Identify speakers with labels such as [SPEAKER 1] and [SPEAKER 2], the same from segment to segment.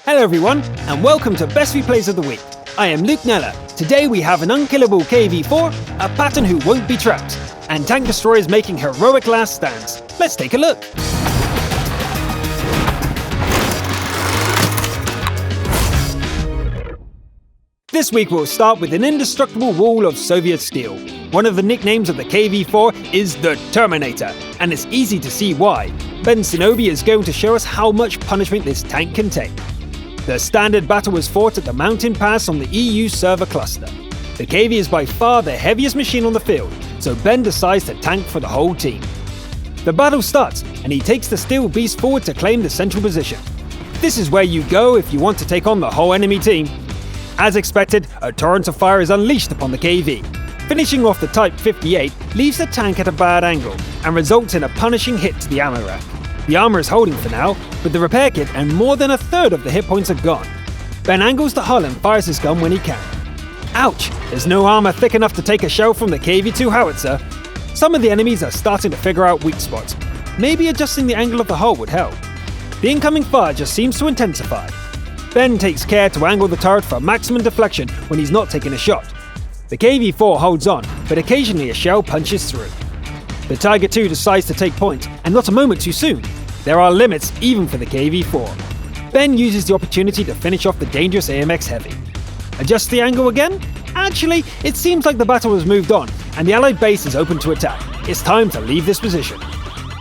[SPEAKER 1] Hello everyone, and welcome to Best Replays of the Week. I am Luke Neller. Today we have an unkillable KV-4, a Patton who won't be trapped, and tank destroyers making heroic last stands. Let's take a look. This week we'll start with an indestructible wall of Soviet steel. One of the nicknames of the KV-4 is the Terminator, and it's easy to see why. Ben Shinobi is going to show us how much punishment this tank can take. The standard battle was fought at the mountain pass on the EU server cluster. The KV is by far the heaviest machine on the field, so Ben decides to tank for the whole team. The battle starts, and he takes the steel beast forward to claim the central position. This is where you go if you want to take on the whole enemy team. As expected, a torrent of fire is unleashed upon the KV. Finishing off the Type 58 leaves the tank at a bad angle and results in a punishing hit to the ammo rack. The armor is holding for now, but the repair kit and more than a third of the hit points are gone. Ben angles the hull and fires his gun when he can. Ouch! There's no armor thick enough to take a shell from the KV-2 howitzer. Some of the enemies are starting to figure out weak spots. Maybe adjusting the angle of the hull would help. The incoming fire just seems to intensify. Ben takes care to angle the turret for maximum deflection when he's not taking a shot. The KV-4 holds on, but occasionally a shell punches through. The Tiger II decides to take point, and not a moment too soon. There are limits even for the KV-4. Ben uses the opportunity to finish off the dangerous AMX Heavy. Adjust the angle again? Actually, it seems like the battle has moved on, and the Allied base is open to attack. It's time to leave this position.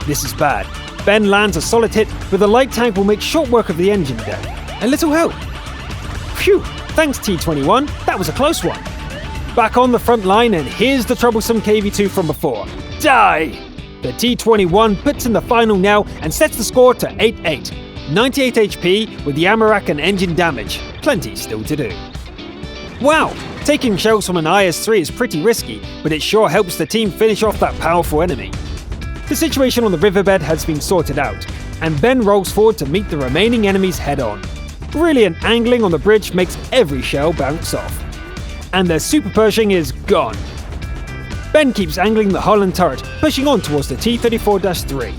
[SPEAKER 1] This is bad. Ben lands a solid hit, but the light tank will make short work of the engine deck. A little help. Phew, thanks T-21, that was a close one. Back on the front line, and here's the troublesome KV-2 from before. Die! The T-21 puts in the final nail and sets the score to 8-8. 98 HP with the ammo rack and engine damage. Plenty still to do. Wow! Taking shells from an IS-3 is pretty risky, but it sure helps the team finish off that powerful enemy. The situation on the riverbed has been sorted out, and Ben rolls forward to meet the remaining enemies head-on. Brilliant angling on the bridge makes every shell bounce off. And their Super Pershing is gone. Ben keeps angling the hull and turret, pushing on towards the T-34-3.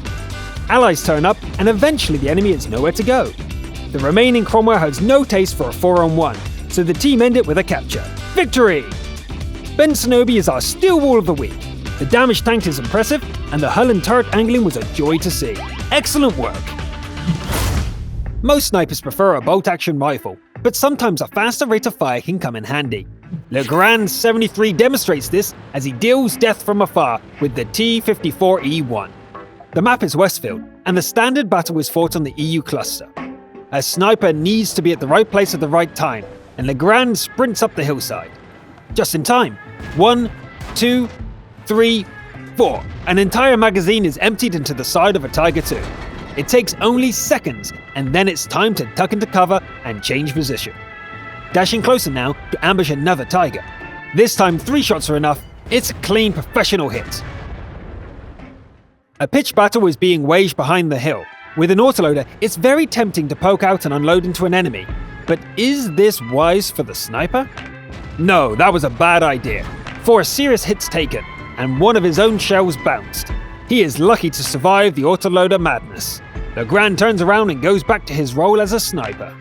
[SPEAKER 1] Allies turn up, and eventually the enemy has nowhere to go. The remaining Cromwell has no taste for a 4-on-1, so the team end it with a capture. Victory! Ben Shinobi is our steel wall of the week. The damage tanked is impressive, and the hull and turret angling was a joy to see. Excellent work! Most snipers prefer a bolt-action rifle, but sometimes a faster rate of fire can come in handy. Legrand 73 demonstrates this as he deals death from afar with the T-54E1. The map is Westfield, and the standard battle is fought on the EU cluster. A sniper needs to be at the right place at the right time, and Legrand sprints up the hillside. Just in time. 1, 2, 3, 4. An entire magazine is emptied into the side of a Tiger II. It takes only seconds, and then it's time to tuck into cover and change position. Dashing closer now to ambush another Tiger. This time 3 shots are enough. It's a clean professional hit. A pitched battle is being waged behind the hill. With an autoloader, it's very tempting to poke out and unload into an enemy. But is this wise for the sniper? No, that was a bad idea. 4 serious hits taken, and one of his own shells bounced. He is lucky to survive the autoloader madness. Legrand turns around and goes back to his role as a sniper.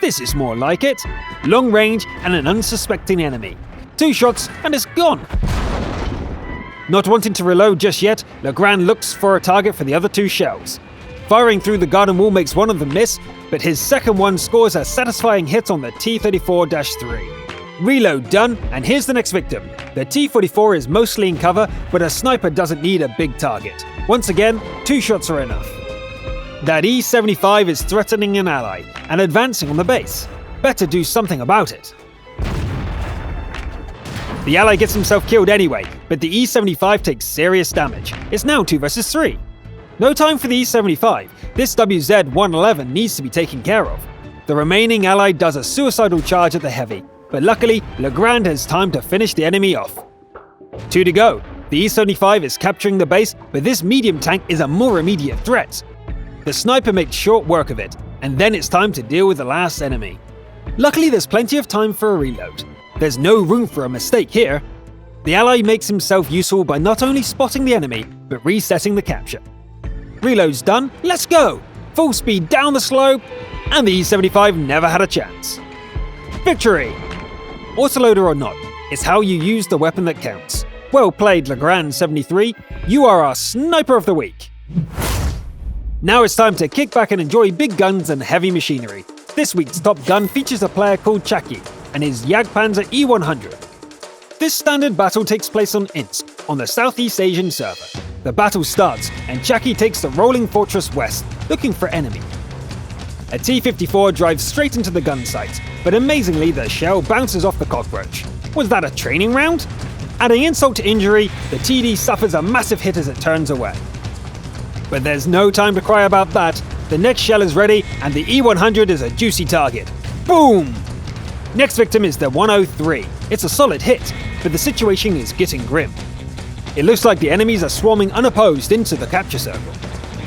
[SPEAKER 1] This is more like it. Long range and an unsuspecting enemy. 2 shots and it's gone. Not wanting to reload just yet, Legrand looks for a target for the other 2 shells. Firing through the garden wall makes one of them miss, but his second one scores a satisfying hit on the T-34-3. Reload done, and here's the next victim. The T-44 is mostly in cover, but a sniper doesn't need a big target. Once again, 2 shots are enough. That E-75 is threatening an ally and advancing on the base. Better do something about it. The ally gets himself killed anyway, but the E-75 takes serious damage. It's now 2 versus 3. No time for the E-75. This WZ-111 needs to be taken care of. The remaining ally does a suicidal charge at the heavy, but luckily Legrand has time to finish the enemy off. 2 to go. The E-75 is capturing the base, but this medium tank is a more immediate threat. The sniper makes short work of it, and then it's time to deal with the last enemy. Luckily there's plenty of time for a reload. There's no room for a mistake here. The ally makes himself useful by not only spotting the enemy, but resetting the capture. Reload's done, let's go! Full speed down the slope, and the E-75 never had a chance. Victory! Autoloader or not, it's how you use the weapon that counts. Well played, Legrand73, you are our Sniper of the Week. Now it's time to kick back and enjoy big guns and heavy machinery. This week's Top Gun features a player called Chaki and his Jagdpanzer E100. This standard battle takes place on Insk, on the Southeast Asian server. The battle starts, and Chaki takes the rolling fortress west, looking for enemy. A T-54 drives straight into the gun sight, but amazingly the shell bounces off the cockroach. Was that a training round? Adding insult to injury, the TD suffers a massive hit as it turns away. But there's no time to cry about that. The next shell is ready, and the E100 is a juicy target. Boom! Next victim is the 103. It's a solid hit, but the situation is getting grim. It looks like the enemies are swarming unopposed into the capture circle.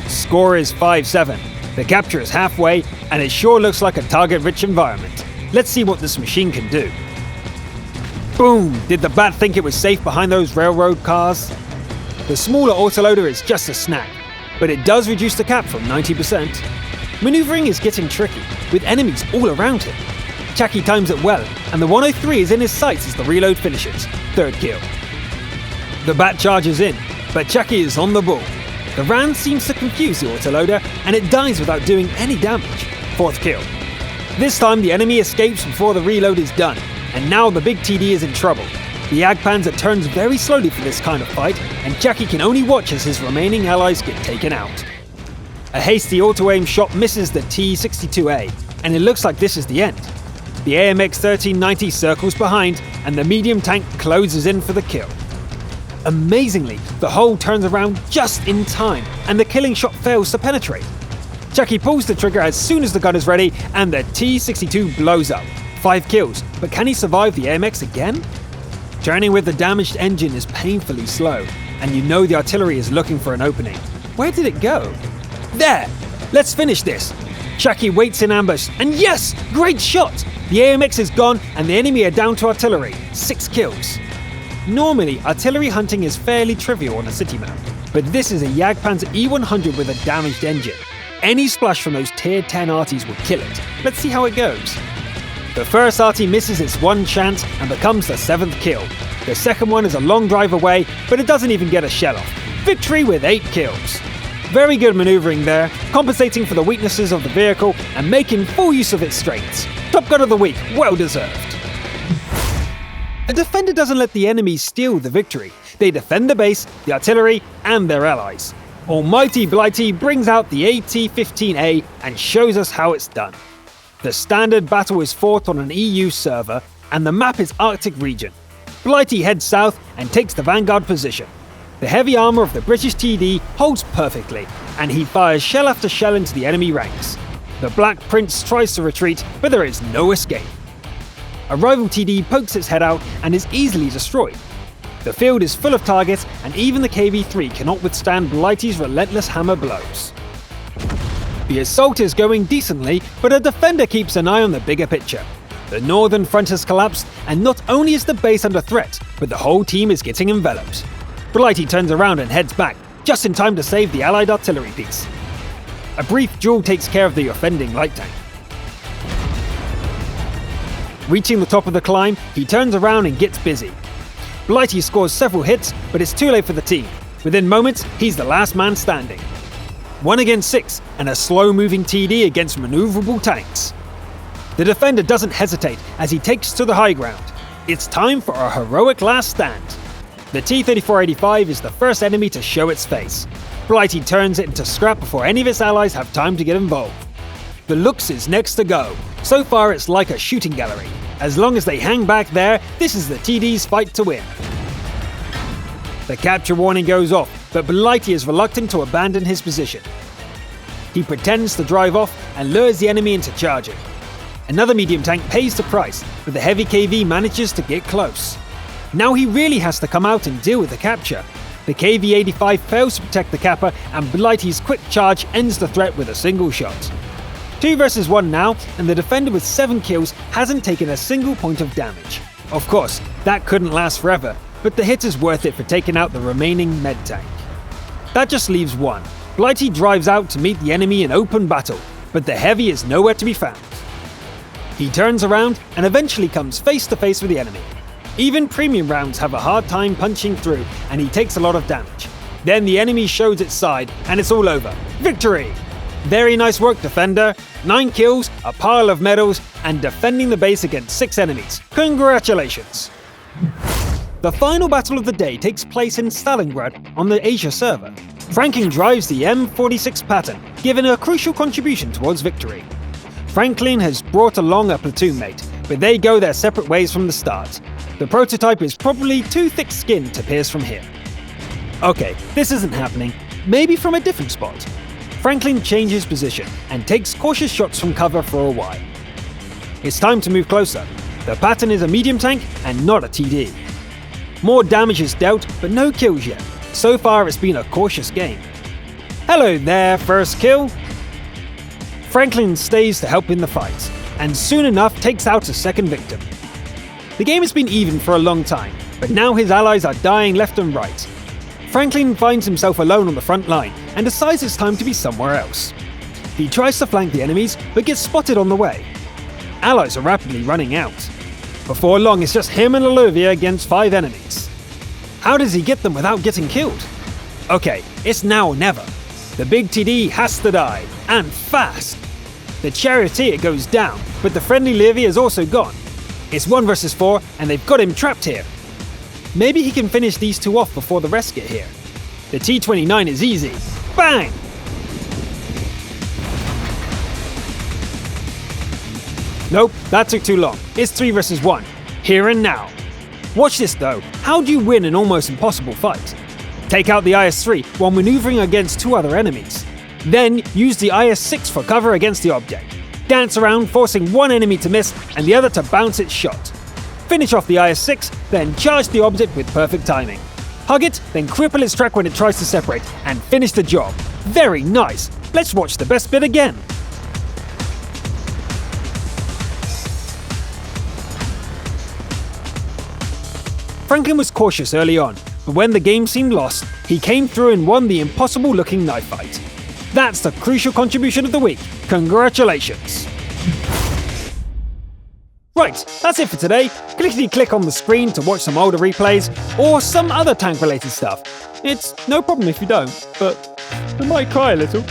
[SPEAKER 1] Score is 5-7. The capture is halfway, and it sure looks like a target-rich environment. Let's see what this machine can do. Boom! Did the bat think it was safe behind those railroad cars? The smaller autoloader is just a snack, but it does reduce the cap from 90%. Maneuvering is getting tricky, with enemies all around him. Chaki times it well, and the 103 is in his sights as the reload finishes. Third kill. The bat charges in, but Chaki is on the ball. The round seems to confuse the autoloader, and it dies without doing any damage. Fourth kill. This time the enemy escapes before the reload is done, and now the big TD is in trouble. The Jagdpanzer turns very slowly for this kind of fight, and Chaki can only watch as his remaining allies get taken out. A hasty auto-aim shot misses the T-62A, and it looks like this is the end. The AMX 1390 circles behind, and the medium tank closes in for the kill. Amazingly, the hull turns around just in time, and the killing shot fails to penetrate. Chaki pulls the trigger as soon as the gun is ready, and the T-62 blows up. 5 kills, but can he survive the AMX again? Turning with the damaged engine is painfully slow, and you know the artillery is looking for an opening. Where did it go? There! Let's finish this! Chaki waits in ambush, and yes! Great shot! The AMX is gone, and the enemy are down to artillery. 6 kills. Normally, artillery hunting is fairly trivial on a city map, but this is a Jagdpanzer E100 with a damaged engine. Any splash from those tier 10 arties would kill it. Let's see how it goes. The first arty misses its one chance and becomes the 7th kill. The second one is a long drive away, but it doesn't even get a shell off. Victory with 8 kills. Very good maneuvering there, compensating for the weaknesses of the vehicle and making full use of its strengths. Top Gun of the Week, well deserved. A defender doesn't let the enemy steal the victory. They defend the base, the artillery, and their allies. Almighty Blighty brings out the AT-15A and shows us how it's done. The standard battle is fought on an EU server, and the map is Arctic region. Blighty heads south and takes the vanguard position. The heavy armour of the British TD holds perfectly, and he fires shell after shell into the enemy ranks. The Black Prince tries to retreat, but there is no escape. A rival TD pokes its head out and is easily destroyed. The field is full of targets, and even the KV-3 cannot withstand Blighty's relentless hammer blows. The assault is going decently, but a defender keeps an eye on the bigger picture. The northern front has collapsed, and not only is the base under threat, but the whole team is getting enveloped. Blighty turns around and heads back, just in time to save the allied artillery piece. A brief duel takes care of the offending light tank. Reaching the top of the climb, he turns around and gets busy. Blighty scores several hits, but it's too late for the team. Within moments, he's the last man standing. 1 against 6, and a slow-moving TD against maneuverable tanks. The defender doesn't hesitate as he takes to the high ground. It's time for a heroic last stand. The T-3485 is the first enemy to show its face. Blighty turns it into scrap before any of its allies have time to get involved. The Lux is next to go. So far it's like a shooting gallery. As long as they hang back there, this is the TD's fight to win. The capture warning goes off, but Blighty is reluctant to abandon his position. He pretends to drive off and lures the enemy into charging. Another medium tank pays the price, but the heavy KV manages to get close. Now he really has to come out and deal with the capture. The KV-85 fails to protect the capper, and Blighty's quick charge ends the threat with a single shot. 2 versus 1 now, and the defender with 7 kills hasn't taken a single point of damage. Of course, that couldn't last forever, but the hit is worth it for taking out the remaining med tank. That just leaves 1. Blighty drives out to meet the enemy in open battle, but the heavy is nowhere to be found. He turns around and eventually comes face to face with the enemy. Even premium rounds have a hard time punching through, and he takes a lot of damage. Then the enemy shows its side, and it's all over. Victory! Very nice work, Defender. 9 kills, a pile of medals, and defending the base against 6 enemies. Congratulations! The final battle of the day takes place in Stalingrad on the Asia server. Franklin drives the M46 Patton, giving a crucial contribution towards victory. Franklin has brought along a platoon mate, but they go their separate ways from the start. The prototype is probably too thick-skinned to pierce from here. Okay, this isn't happening. Maybe from a different spot. Franklin changes position and takes cautious shots from cover for a while. It's time to move closer. The Patton is a medium tank and not a TD. More damage is dealt, but no kills yet. So far it's been a cautious game. Hello there, first kill! Franklin stays to help in the fight, and soon enough takes out a second victim. The game has been even for a long time, but now his allies are dying left and right. Franklin finds himself alone on the front line and decides it's time to be somewhere else. He tries to flank the enemies, but gets spotted on the way. Allies are rapidly running out. Before long, it's just him and Olivia against 5 enemies. How does he get them without getting killed? Okay, it's now or never. The big TD has to die, and fast. The charioteer goes down, but the friendly Livy is also gone. It's 1 versus 4, and they've got him trapped here. Maybe he can finish these 2 off before the rest get here. The T-29 is easy. Bang! Nope, that took too long. It's 3 versus 1. Here and now. Watch this though. How do you win an almost impossible fight? Take out the IS-3 while maneuvering against 2 other enemies. Then use the IS-6 for cover against the object. Dance around, forcing 1 enemy to miss and the other to bounce its shot. Finish off the IS-6, then charge the object with perfect timing. Hug it, then cripple its track when it tries to separate, and finish the job. Very nice! Let's watch the best bit again. Franklin was cautious early on, but when the game seemed lost, he came through and won the impossible-looking knife fight. That's the crucial contribution of the week. Congratulations! Right, that's it for today. Clickety-click on the screen to watch some older replays, or some other tank-related stuff. It's no problem if you don't, but I might cry a little.